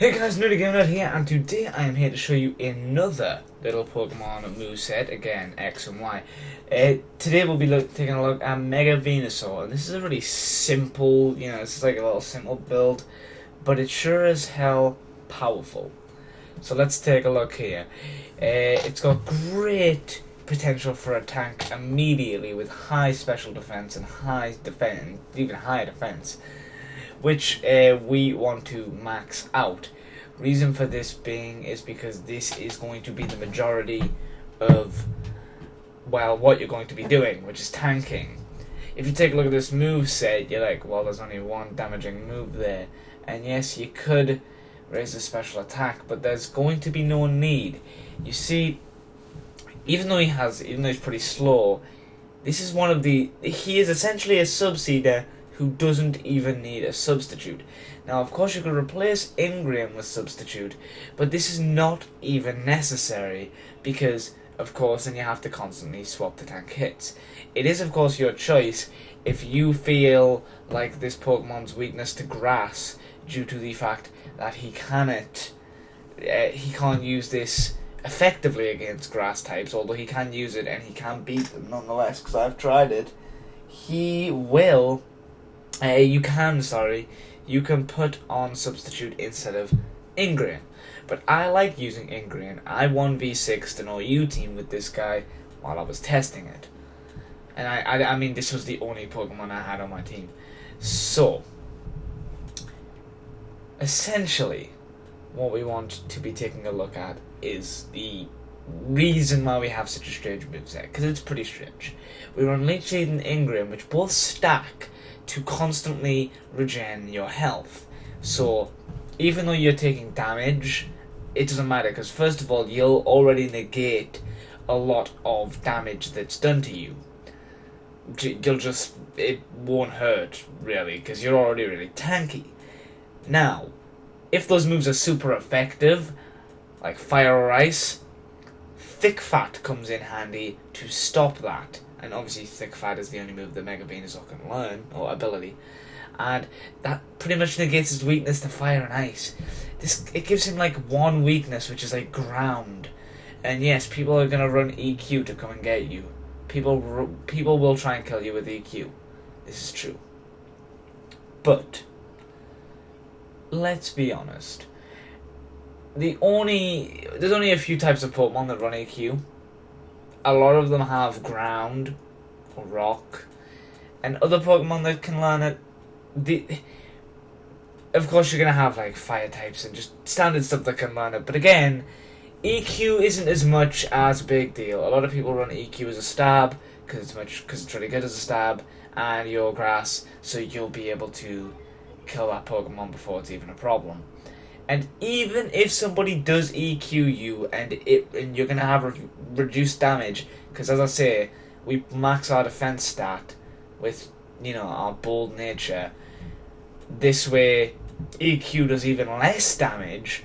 Hey guys, NerdyGamerNerd here, and today I am here to show you another little Pokemon moveset, again, X and Y. Today we'll be taking a look at Mega-Venasaur, and this is a really simple, it's like a little simple build, but it's sure as hell powerful. So let's take a look here. It's got great potential for a tank immediately with high special defense and even higher defense, which we want to max out. Reason for this being is because this is going to be the majority of, well, what you're going to be doing, which is tanking. If you take a look at this move set, you're like, well, there's only one damaging move there, and yes, you could raise a special attack, but there's going to be no need. You see, even though he's pretty slow, this is he is essentially a subseeder who doesn't even need a substitute. Now, of course, you could replace Ingram with substitute, but this is not even necessary because, of course, then you have to constantly swap the tank hits. It is, of course, your choice if you feel like this Pokemon's weakness to grass due to the fact that he can't use this effectively against grass types, although he can use it and he can beat them nonetheless, because I've tried it. He will... you can put on substitute instead of Ingram. But I like using Ingram. I 1v6'd an OU team with this guy while I was testing it. And I mean, this was the only Pokemon I had on my team. So, essentially, what we want to be taking a look at is the reason why we have such a strange moveset, because it's pretty strange. We run Leech Seed and Ingram, which both stack to constantly regen your health. So even though you're taking damage, it doesn't matter, because first of all, you'll already negate a lot of damage that's done to you. It won't hurt really, because you're already really tanky. Now, if those moves are super effective, like Fire or Ice, Thick Fat comes in handy to stop that. And obviously Thick Fat is the only move that Mega-Venasaur can learn, or ability. And that pretty much negates his weakness to Fire and Ice. It gives him like one weakness, which is like Ground. And yes, people are going to run EQ to come and get you. People will try and kill you with EQ. This is true. But, let's be honest. There's only a few types of Pokemon that run EQ. A lot of them have Ground or Rock, and other Pokemon that can learn it. Of course, you're gonna have like Fire types and just standard stuff that can learn it. But again, EQ isn't as much as a big deal. A lot of people run EQ as a stab because it's really good as a stab, and you're Grass, so you'll be able to kill that Pokemon before it's even a problem. And even if somebody does EQ you and you're going to have reduced damage, because as I say, we max our defense stat with, our bold nature. This way, EQ does even less damage.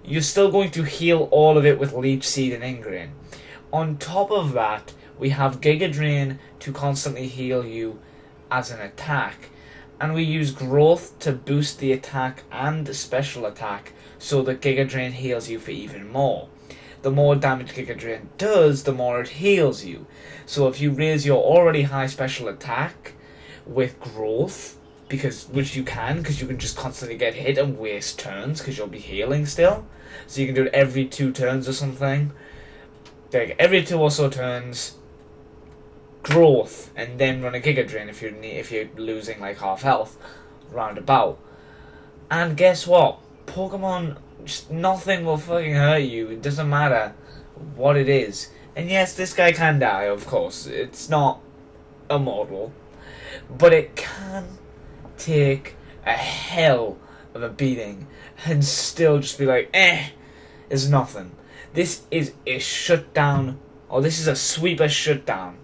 You're still going to heal all of it with Leech Seed and Ingram. On top of that, we have Giga Drain to constantly heal you as an attack. And we use Growth to boost the attack and special attack, so that Giga Drain heals you for even more. The more damage Giga Drain does, the more it heals you. So if you raise your already high special attack with Growth, which you can, because you can just constantly get hit and waste turns, because you'll be healing still. So you can do it every 2 turns or something. Like every 2 or so turns, Growth, and then run a Giga Drain if you're losing like half health, roundabout. And guess what? Pokemon, just nothing will fucking hurt you. It doesn't matter what it is. And yes, this guy can die, of course. It's not immortal, but it can take a hell of a beating and still just be like, it's nothing. This is a shutdown, or this is a sweeper shutdown.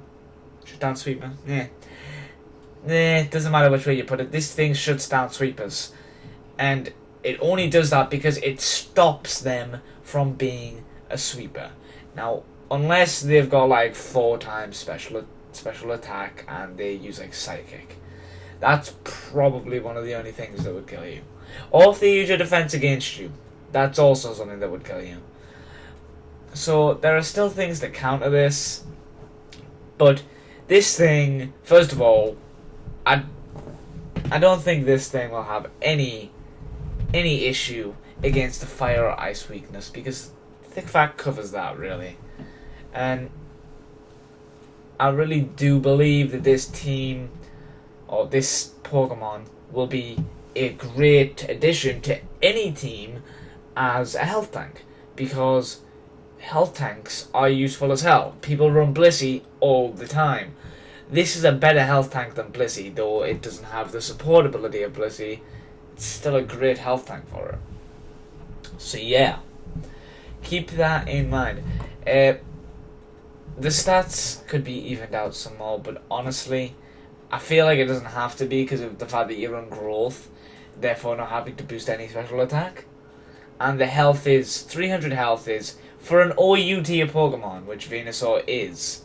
Down sweeper, it doesn't matter which way you put it. This thing shuts down sweepers, and it only does that because it stops them from being a sweeper. Now, unless they've got like 4 times special attack and they use like Psychic, that's probably one of the only things that would kill you. Or if they use your defense against you, that's also something that would kill you. So there are still things that counter this, but this thing, first of all, I don't think this thing will have any issue against the fire or ice weakness, because Thick Fat covers that, really. And I really do believe that this team, or this Pokemon, will be a great addition to any team as a health tank, because health tanks are useful as hell. People run Blissey all the time. This is a better health tank than Blissey, though it doesn't have the support ability of Blissey. It's still a great health tank for it. So yeah, keep that in mind. The stats could be evened out some more, but honestly, I feel like it doesn't have to be because of the fact that you run growth, therefore not having to boost any special attack. And the health is 300 health is for an OU tier Pokemon, which Venusaur is.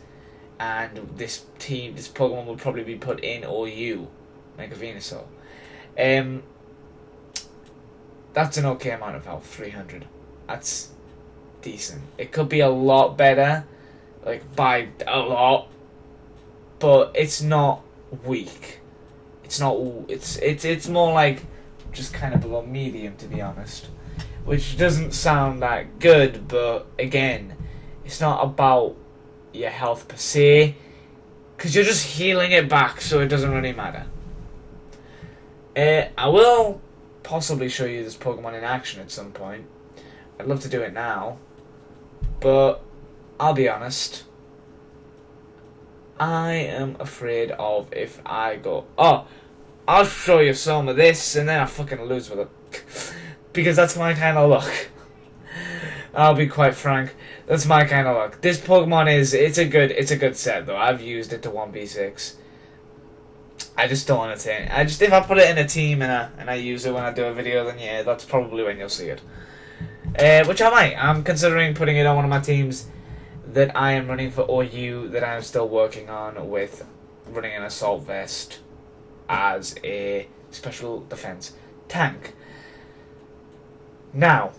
And this Pokemon will probably be put in OU, Mega-Venasaur. That's an okay amount of health, 300. That's decent. It could be a lot better, like by a lot, but it's not weak. It's not. It's more like just kind of below medium, to be honest, which doesn't sound that good. But again, it's not about your health per se, because you're just healing it back, so it doesn't really matter. I will possibly show you this Pokemon in action at some point. I'd love to do it now, but I'll be honest, I am afraid of if I go, oh, I'll show you some of this, and then I fucking lose with it. Because that's my kind of luck. I'll be quite frank, that's my kind of luck. This Pokemon it's a good set though. I've used it to 1v6. I just don't want to take it. If I put it in a team and I use it when I do a video, then yeah, that's probably when you'll see it. Which I might. I'm considering putting it on one of my teams that I am running for OU, that I'm still working on, with running an Assault Vest as a special defense tank. Now,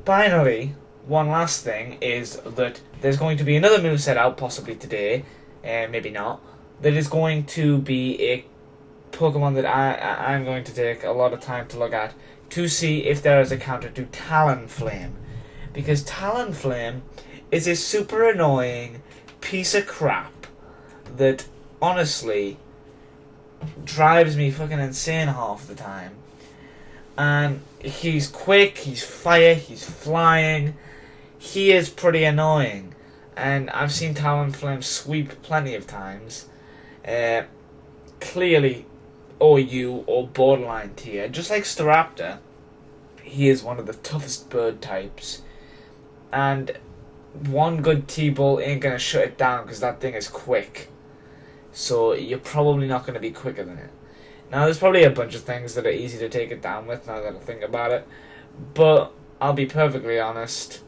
finally, one last thing is that there's going to be another moveset out, possibly today, maybe not, that is going to be a Pokemon that I'm going to take a lot of time to look at to see if there is a counter to Talonflame. Because Talonflame is a super annoying piece of crap that honestly drives me fucking insane half the time. And he's quick, he's fire, he's flying. He is pretty annoying. And I've seen Talonflame sweep plenty of times. Clearly OU or borderline tier. Just like Staraptor, he is one of the toughest bird types. And one good T-Ball ain't going to shut it down because that thing is quick. So you're probably not going to be quicker than it. Now there's probably a bunch of things that are easy to take it down with now that I think about it. But I'll be perfectly honest,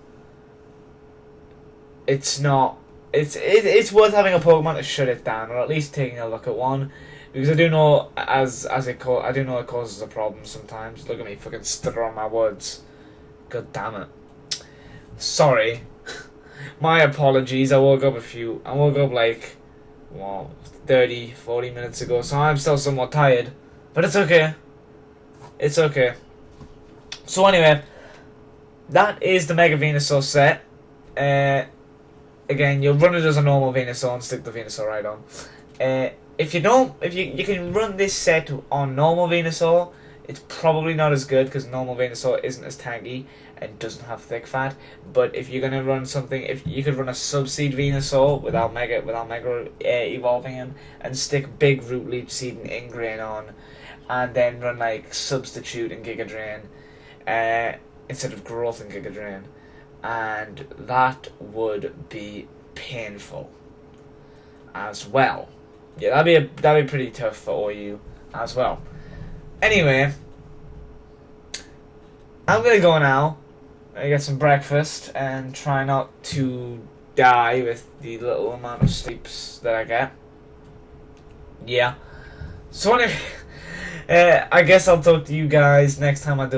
it's not. It's worth having a Pokemon to shut it down, or at least taking a look at one, because I do know I do know it causes a problem sometimes. Look at me fucking stutter on my words. God damn it. Sorry. My apologies. I woke up like 30, 40 minutes ago, so I'm still somewhat tired. But it's okay. It's okay. So anyway, that is the Mega-Venasaur set. Again, you'll run it as a normal Venusaur and stick the Venusaur right on. If you can run this set on normal Venusaur, it's probably not as good because normal Venusaur isn't as tanky and doesn't have thick fat. But if you're gonna run something, if you could run a Subseed Venusaur without Mega evolving him, and stick Big Root Leech Seed and Ingrain on, and then run like Substitute and Giga Drain instead of Growth and Giga Drain. And that would be painful as well. Yeah, that'd be pretty tough for OU as well. Anyway, I'm gonna go now. I get some breakfast and try not to die with the little amount of sleeps that I get. Yeah. So I guess I'll talk to you guys next time I do